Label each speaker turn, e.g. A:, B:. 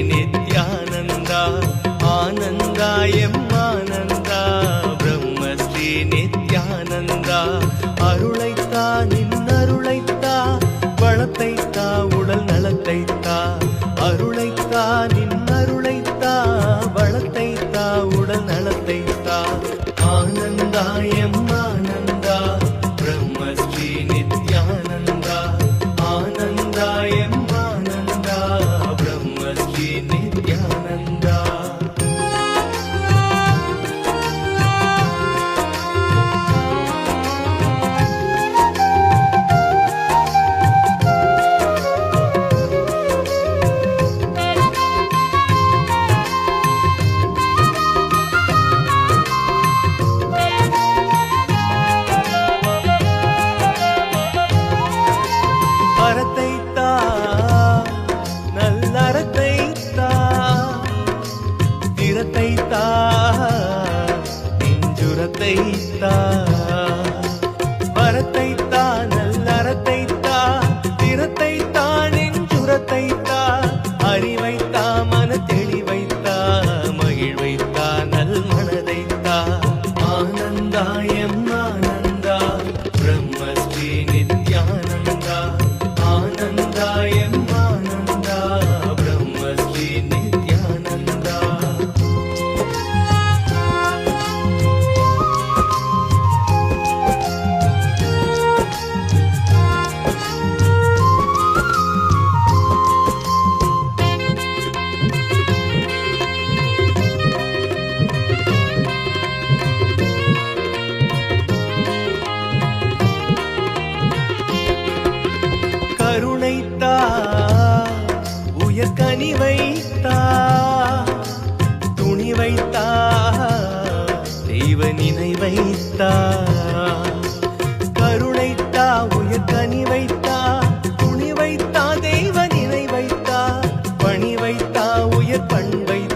A: Nithyananda Ananda M Ananda Brahmasri Nithyananda அருளைத்தா நின் அருளைத்தா வளத்தைத்தா உடல் நலத்தைத்தா அருளைத்தா நின் அருளைத்தா வளத்தைத்தா உடல் நலத்தைத்தா ஆனந்தா எம் ஆனந்தா பிரம்மஸ்ரீ நித்யானந்தா ஆனந்தா எம் ஆனந்தா பிரம்மஸ்ரீ நித்யானந்தா அறத்தைத்தா நல்லறத்தைத்தா திறத்தைத்தா நெஞ்சுரத்தைத்தா அறத்தைத்தா நல்லறத்தைத்தா திறத்தைத்தா நெஞ்சுரத்தைத்தா அறிவைத்தா மன தெளிவைத்தா மகிழ்வைத்தா நல் மனதைத்தா ஆனந்தா எம் ஆனந்தா பிரம்மஸ்ரீ நித்யானந்தா ஆனந்தா எம் ஆனந்தா பிரம்மஸ்ரீ நித்யானந்தா கருணைத்தா உயர் கனிவைத்தா துணிவைத்தா தெய்வ நினைவைத்தா கருணைத்தா உயர் கனிவைத்தா துணிவைத்தா தெய்வ நினைவைத்தா பணிவைத்தா உயர் பண்பைத்தா